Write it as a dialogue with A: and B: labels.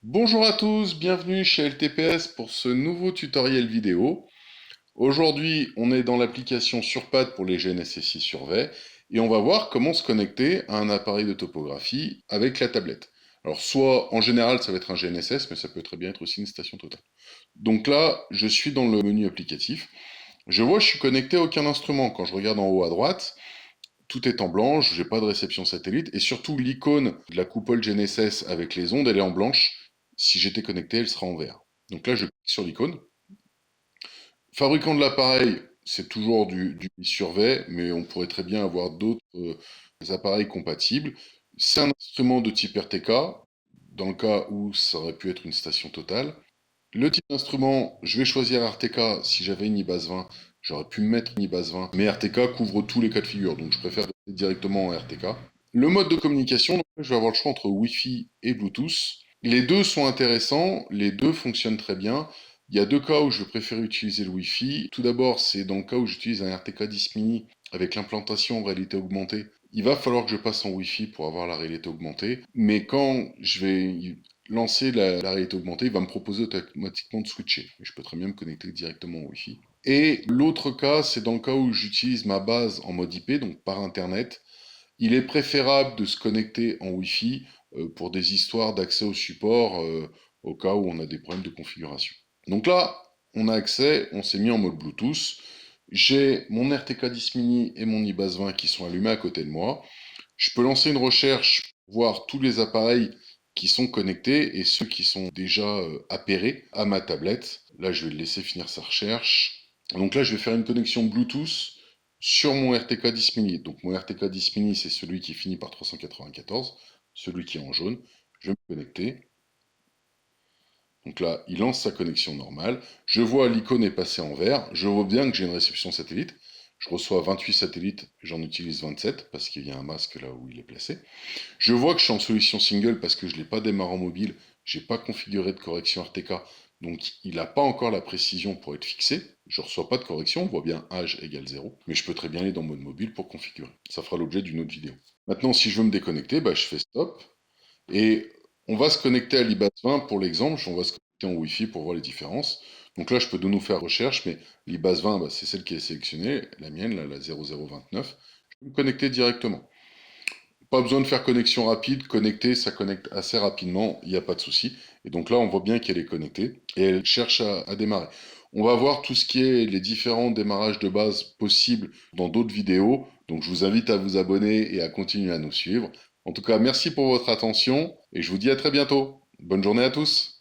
A: Bonjour à tous, bienvenue chez LTPS pour ce nouveau tutoriel vidéo. Aujourd'hui, on est dans l'application Surpad pour les GNSSI Survey et on va voir comment se connecter à un appareil de topographie avec la tablette. Alors soit en général ça va être un GNSS, mais ça peut très bien être aussi une station totale. Donc là, je suis dans le menu applicatif. Je vois que je suis connecté à aucun instrument. Quand je regarde en haut à droite, tout est en blanche, j'ai pas de réception satellite, et surtout l'icône de la coupole GNSS avec les ondes, elle est en blanche. Si j'étais connecté, elle sera en vert. Donc là, je clique sur l'icône. Fabricant de l'appareil, c'est toujours du Survey, mais on pourrait très bien avoir d'autres appareils compatibles. C'est un instrument de type RTK, dans le cas où ça aurait pu être une station totale. Le type d'instrument, je vais choisir RTK. Si j'avais une IBAS 20, j'aurais pu mettre une IBAS 20, mais RTK couvre tous les cas de figure, donc je préfère rester directement en RTK. Le mode de communication, donc, je vais avoir le choix entre Wi-Fi et Bluetooth. Les deux sont intéressants, les deux fonctionnent très bien. Il y a deux cas où je préfère utiliser le Wi-Fi. Tout d'abord, c'est dans le cas où j'utilise un RTK 10 mini avec l'implantation en réalité augmentée. Il va falloir que je passe en Wi-Fi pour avoir la réalité augmentée, mais quand je vais lancer la réalité augmentée, il va me proposer automatiquement de switcher. Et je peux très bien me connecter directement au Wi-Fi. Et l'autre cas, c'est dans le cas où j'utilise ma base en mode IP, donc par Internet. Il est préférable de se connecter en Wi-Fi pour des histoires d'accès au support au cas où on a des problèmes de configuration. Donc là, on a accès, on s'est mis en mode Bluetooth. J'ai mon RTK 10 mini et mon IBAS 20 qui sont allumés à côté de moi. Je peux lancer une recherche, voir tous les appareils qui sont connectés et ceux qui sont déjà appairés à ma tablette. Là, je vais le laisser finir sa recherche. Donc là, je vais faire une connexion Bluetooth sur mon RTK 10 mini. Donc mon RTK 10 mini, c'est celui qui finit par 394, celui qui est en jaune. Je vais me connecter. Donc là, il lance sa connexion normale. Je vois l'icône est passée en vert. Je vois bien que j'ai une réception satellite. Je reçois 28 satellites, j'en utilise 27 parce qu'il y a un masque là où il est placé. Je vois que je suis en solution single parce que je ne l'ai pas démarré en mobile, je n'ai pas configuré de correction RTK, donc il n'a pas encore la précision pour être fixé. Je ne reçois pas de correction, on voit bien âge égale 0, mais je peux très bien aller dans mode mobile pour configurer. Ça fera l'objet d'une autre vidéo. Maintenant, si je veux me déconnecter, bah, je fais stop, et on va se connecter à l'IBAS 20 pour l'exemple, on va se connecter en Wi-Fi pour voir les différences. Donc là, je peux de nouveau faire recherche, mais l'IBAS 20, bah, c'est celle qui est sélectionnée, la mienne, là, la 0029. Je peux me connecter directement. Pas besoin de faire connexion rapide, connecter, ça connecte assez rapidement, il n'y a pas de souci. Et donc là, on voit bien qu'elle est connectée et elle cherche à démarrer. On va voir tout ce qui est les différents démarrages de base possibles dans d'autres vidéos. Donc je vous invite à vous abonner et à continuer à nous suivre. En tout cas, merci pour votre attention et je vous dis à très bientôt. Bonne journée à tous.